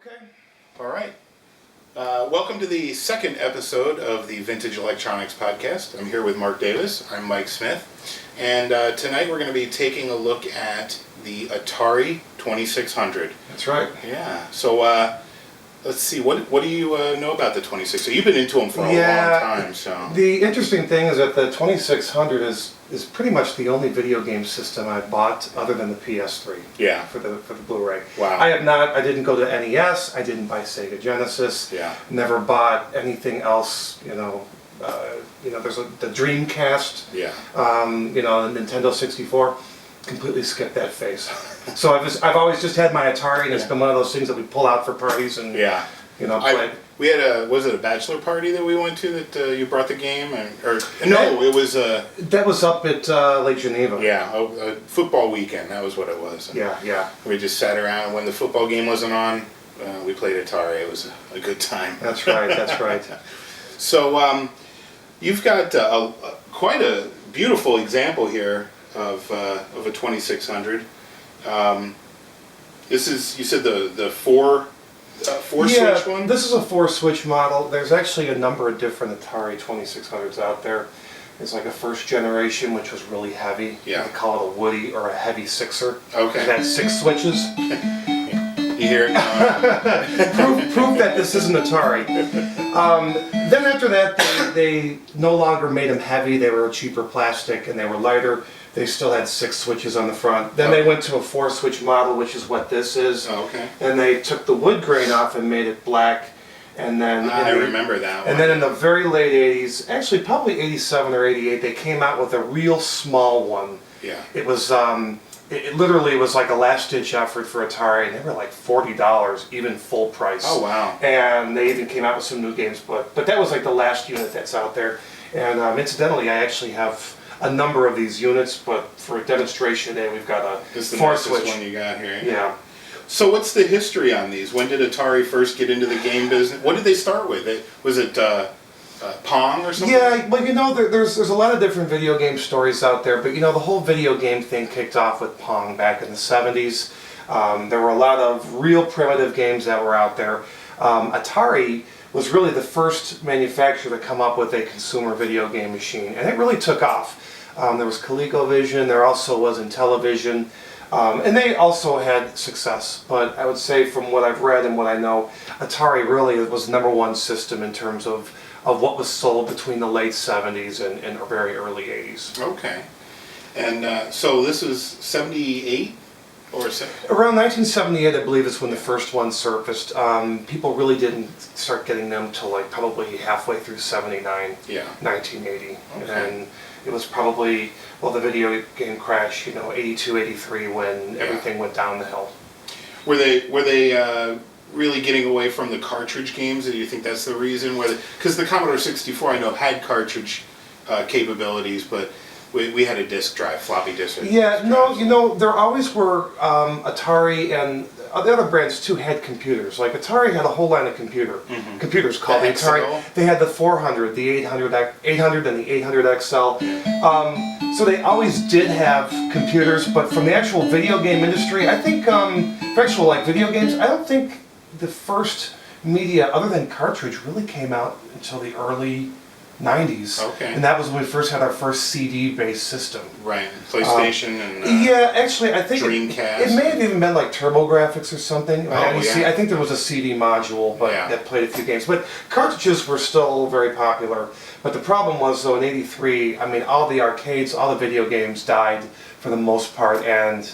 Okay. All right. Welcome to the second episode of the Vintage Electronics Podcast. I'm here with Mark Davis. I'm Mike Smith. And tonight we're going to be taking a look at the Atari 2600. That's right. Yeah. So let's see. What do you know about the 2600? You've been into them for a long time. So the interesting thing is that the 2600 is pretty much the only video game system I've bought other than the PS3. Yeah. For the Blu-ray. Wow. I didn't go to NES. I didn't buy Sega Genesis. Yeah. Never bought anything else. There's the Dreamcast. Yeah. The Nintendo 64. Completely skipped that phase. So I've always just had my Atari, and it's been one of those things that we pull out for parties and play. We had was it a bachelor party that we went to that you brought the game it was that was up at Lake Geneva. Yeah, a football weekend. That was what it was. Yeah. We just sat around when the football game wasn't on. We played Atari. It was a good time. That's right. So you've got quite a beautiful example here of a 2600. This is, you said the four switch one? This is a 4-switch model. There's actually a number of different Atari 2600s out there. There's like a first generation, which was really heavy. Yeah. They call it a Woody or a heavy sixer. Okay. It had 6 switches. You hear it? prove that this isn't Atari. Then after that, they no longer made them heavy. They were cheaper plastic and they were lighter. They still had 6 switches on the front. Then they went to a 4-switch model, which is what this is. Oh, okay. And they took the wood grain off and made it black. And then I remember that one. And then in the very late 80s, actually probably 87 or 88, they came out with a real small one. Yeah. It was it literally was like a last-ditch effort for Atari, and they were like $40, even full price. Oh, wow. And they even came out with some new games, but that was like the last unit that's out there. And incidentally, I actually have a number of these units, but for a demonstration today, we've got a 4-switch one you got here. Yeah. So what's the history on these? When did Atari first get into the game business? What did they start with? Was it Pong or something? Yeah, well, there's a lot of different video game stories out there, but the whole video game thing kicked off with Pong back in the 70s. There were a lot of real primitive games that were out there. Atari was really the first manufacturer to come up with a consumer video game machine, and it really took off. There was ColecoVision, there also was Intellivision, and they also had success. But I would say, from what I've read and what I know, Atari really was the '1 system in terms of what was sold between the late 70s and very early 80s. Okay. And so this was 78? Around 1978, I believe, is when the first one surfaced. People really didn't start getting them till like probably halfway through 79, 1980. Okay. And it was probably, the video game crash, 82, 83, when everything went down the hill. Were they really getting away from the cartridge games? Do you think that's the reason? Because the Commodore 64, I know, had cartridge capabilities, but we had a disk drive, floppy disk. Yeah, no, there always were Atari and the other brands too had computers. Like Atari had a whole line of computers called the Atari. They had the 400, the 800 and the 800 XL. So they always did have computers, but from the actual video game industry, I think for actual video games, I don't think the first media other than cartridge really came out until the early 90s. Okay. And that was when we first had our first CD-based system. Right. PlayStation and yeah, actually, I think Dreamcast. It may have even been like TurboGrafx or something. I think there was a CD module, but that played a few games. But cartridges were still very popular. But the problem was, though, in '83, all the arcades, all the video games died for the most part, and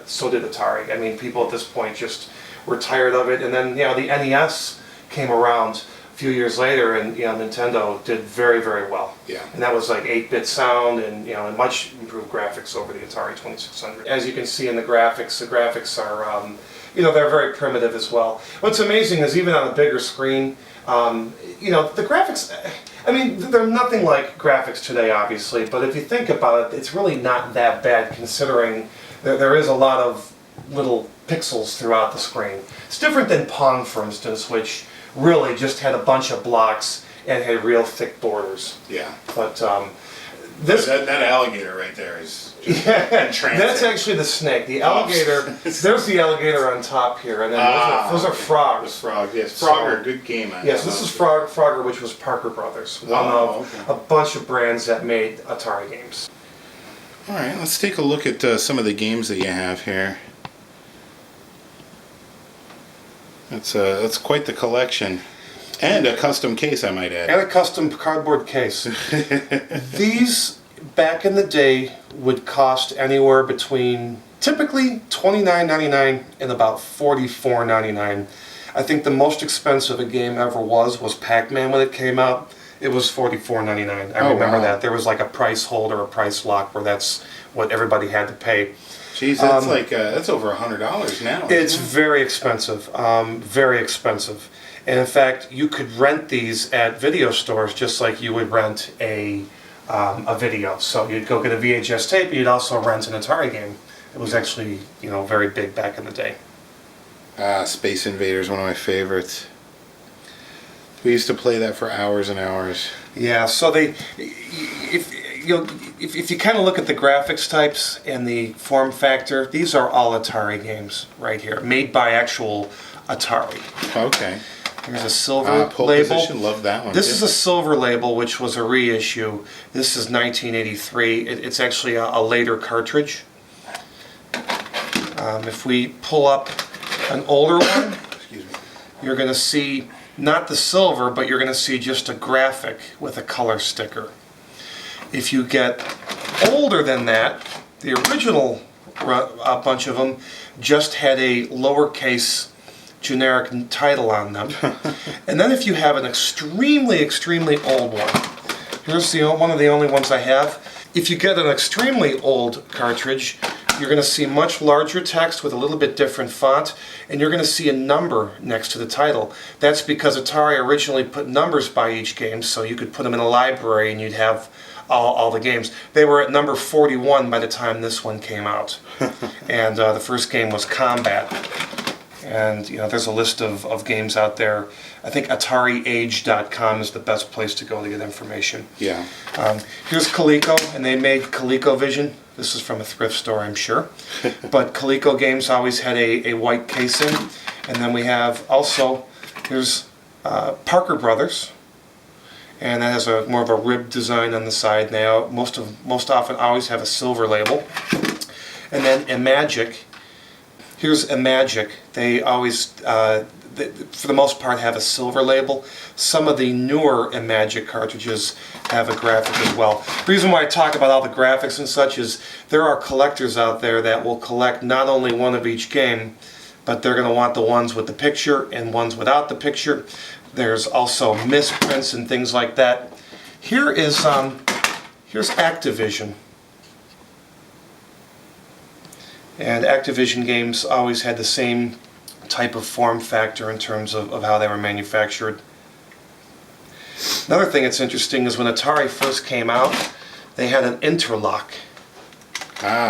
so did Atari. People at this point just were tired of it. And then, the NES came around a few years later, and Nintendo did very, very well. Yeah. And that was like 8-bit sound and and much improved graphics over the Atari 2600. As you can see in the graphics are they're very primitive as well. What's amazing is even on a bigger screen, the graphics. They're nothing like graphics today, obviously, but if you think about it, it's really not that bad considering there is a lot of little pixels throughout the screen. It's different than Pong, for instance, which really just had a bunch of blocks and had real thick borders. Yeah. But This that alligator right there is just yeah, entrancing. that's actually the snake. The alligator. There's the alligator on top here, and then those are frogs. Frog, yes. Frogger, good game. Yes, this is Frogger, which was Parker Brothers, one of a bunch of brands that made Atari games. All right, let's take a look at some of the games that you have here. That's quite the collection. And a custom case, I might add. And a custom cardboard case. These, back in the day, would cost anywhere between, typically, $29.99 and about $44.99. I think the most expensive a game ever was Pac-Man when it came out. It was $44.99. I remember that. There was like a price hold or a price lock where that's what everybody had to pay. Jeez, that's that's over $100 now. It's very expensive, very expensive. And in fact, you could rent these at video stores just like you would rent a video. So you'd go get a VHS tape, but you'd also rent an Atari game. It was actually, very big back in the day. Space Invaders, one of my favorites. We used to play that for hours and hours. Yeah, so if you kind of look at the graphics types and the form factor, these are all Atari games right here, made by actual Atari. Okay. Here's a silver Pole label. Position, love that one. This is a silver label, which was a reissue. This is 1983. It's actually a later cartridge. If we pull up an older one, excuse me, you're going to see not the silver, but you're going to see just a graphic with a color sticker. If you get older than that, the original bunch of them just had a lowercase generic title on them. And then if you have an extremely, extremely old one, here's one of the only ones I have. If you get an extremely old cartridge, you're going to see much larger text with a little bit different font, and you're going to see a number next to the title. That's because Atari originally put numbers by each game, so you could put them in a library and you'd have all the games. They were at number 41 by the time this one came out. And the first game was Combat. And there's a list of games out there. I think AtariAge.com is the best place to go to get information. Yeah. Here's Coleco, and they made ColecoVision. This is from a thrift store, I'm sure. But Coleco games always had a white casing. And then we have also, here's Parker Brothers. And that has more of a ribbed design on the side. They most often always have a silver label. And then Imagic. Here's Imagic. They always, for the most part, have a silver label. Some of the newer Imagic cartridges have a graphic as well. The reason why I talk about all the graphics and such is there are collectors out there that will collect not only one of each game, but they're going to want the ones with the picture and ones without the picture. There's also misprints and things like that. Here's Activision. And Activision games always had the same type of form factor in terms of how they were manufactured. Another thing that's interesting is when Atari first came out, they had an interlock.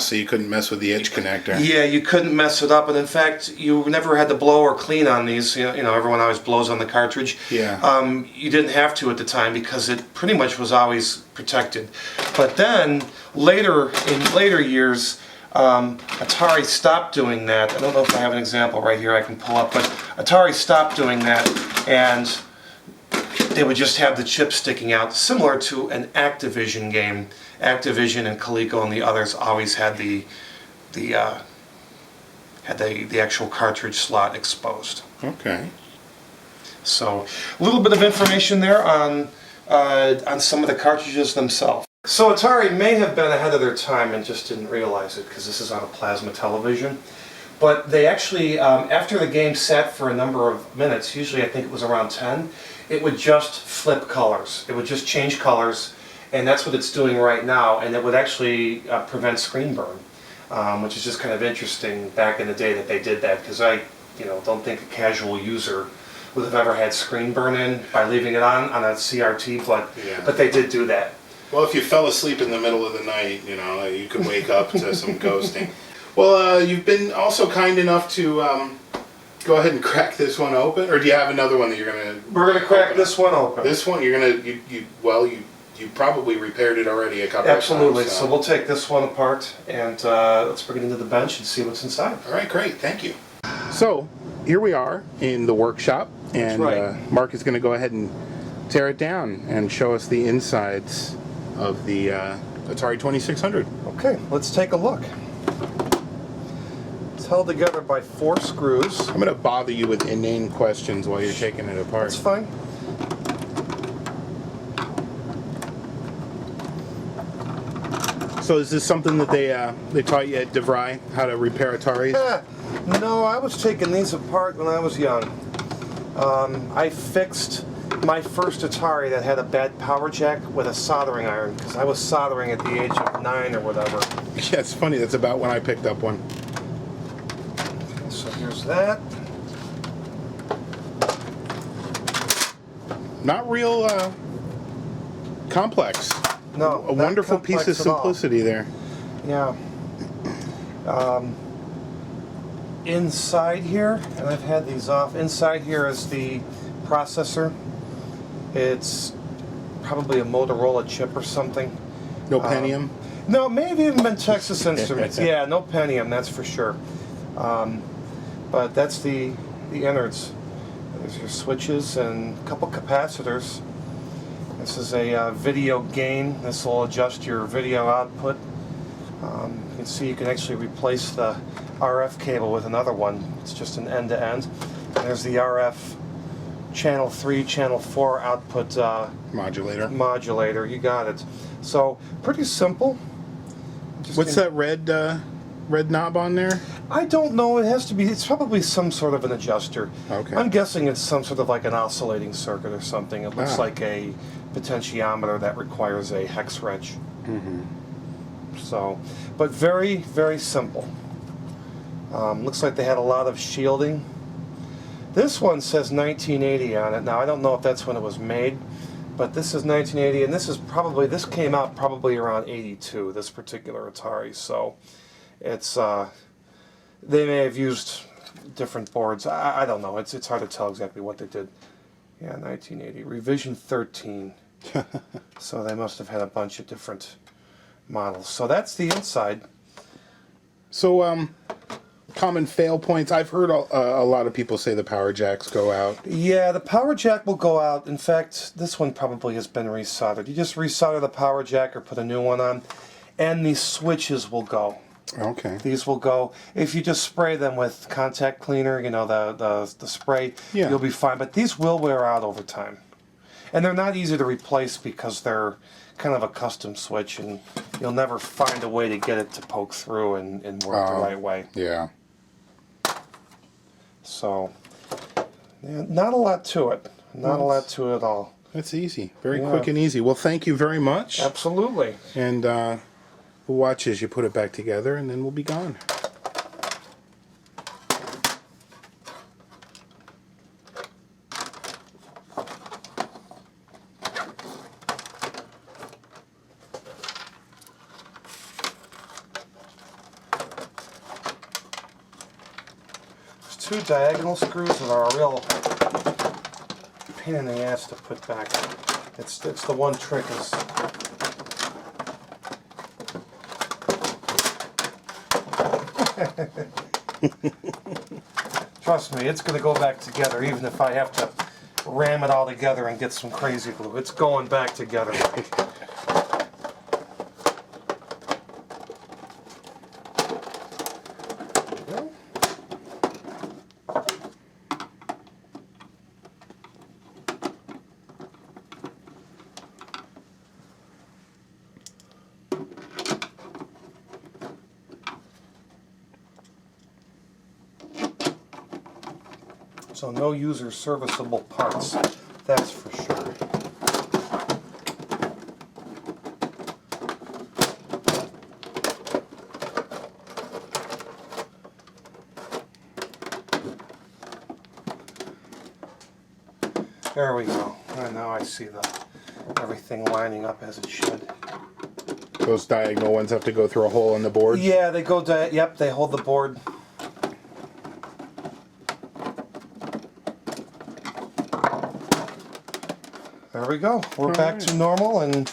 So you couldn't mess with the edge connector. Yeah, you couldn't mess it up, and in fact, you never had to blow or clean on these. Everyone always blows on the cartridge. Yeah. You didn't have to at the time because it pretty much was always protected. But then, in later years, Atari stopped doing that. I don't know if I have an example right here I can pull up, but Atari stopped doing that, and they would just have the chip sticking out, similar to an Activision game. Activision and Coleco and the others always had the actual cartridge slot exposed. Okay. So a little bit of information there on some of the cartridges themselves. So Atari may have been ahead of their time and just didn't realize it because this is on a plasma television. But they actually, after the game sat for a number of minutes, usually I think it was around 10, it would just flip colors. It would just change colors, and that's what it's doing right now, and it would actually prevent screen burn, which is just kind of interesting back in the day that they did that, because I don't think a casual user would have ever had screen burn in by leaving it on a CRT, but they did do that. Well, if you fell asleep in the middle of the night, you could wake up to some ghosting. Well, you've been also kind enough to go ahead and crack this one open, or do you have another one that you're gonna? We're gonna crack this one open. This one, you're gonna you you probably repaired it already a couple Absolutely. of times. So we'll take this one apart and let's bring it into the bench and see what's inside. All right, great. Thank you. So here we are in the workshop, and right. Mark is going to go ahead and tear it down and show us the insides of the Atari 2600. Okay, let's take a look. It's held together by 4 screws. I'm going to bother you with inane questions while you're taking it apart. That's fine. So is this something that they taught you at DeVry, how to repair Ataris? No, I was taking these apart when I was young. I fixed my first Atari that had a bad power jack with a soldering iron because I was soldering at the age of 9 or whatever. Yeah, it's funny. That's about when I picked up one. So here's that. Not real complex. No, A wonderful piece of simplicity there. Yeah. Inside here, and I've had these off, inside here is the processor. It's probably a Motorola chip or something. No Pentium? No, maybe even been Texas Instruments. Yeah, no Pentium, that's for sure. But that's the innards. There's your switches and a couple capacitors. This is a video gain. This will adjust your video output. You can see you can actually replace the RF cable with another one. It's just an end-to-end. There's the RF channel 3, channel 4 output modulator. You got it. So pretty simple. What's that red knob on there? I don't know. It has to be. It's probably some sort of an adjuster. Okay. I'm guessing it's some sort of like an oscillating circuit or something. It looks like a potentiometer that requires a hex wrench. Mm-hmm. So, but very, very simple. Looks like they had a lot of shielding. This one says 1980 on it. Now I don't know if that's when it was made, but this is 1980, and this came out probably around 82. This particular Atari. So, it's they may have used different boards. I don't know. It's hard to tell exactly what they did. Yeah, 1980. Revision 13. So they must have had a bunch of different models. So that's the inside. So, common fail points. I've heard a lot of people say the power jacks go out. Yeah, the power jack will go out. In fact, this one probably has been resoldered. You just resolder the power jack or put a new one on, and these switches will go. Okay. These will go. If you just spray them with contact cleaner, you know, the spray, you'll be fine. But these will wear out over time. And they're not easy to replace because they're kind of a custom switch, and you'll never find a way to get it to poke through and work the right way. Yeah. So, yeah, not a lot to it. Not a lot to it at all. That's easy. Very quick and easy. Well, thank you very much. Absolutely. And we'll watch as you put it back together, and then we'll be gone. There's 2 diagonal screws that are a real pain in the ass to put back. It's the one trick is trust me, it's going to go back together even if I have to ram it all together and get some crazy glue. It's going back together. So no user serviceable parts, that's for sure. There we go. And now I see everything lining up as it should. Those diagonal ones have to go through a hole in the board? Yeah, they go, yep, they hold the board. There we go. We're back to normal, and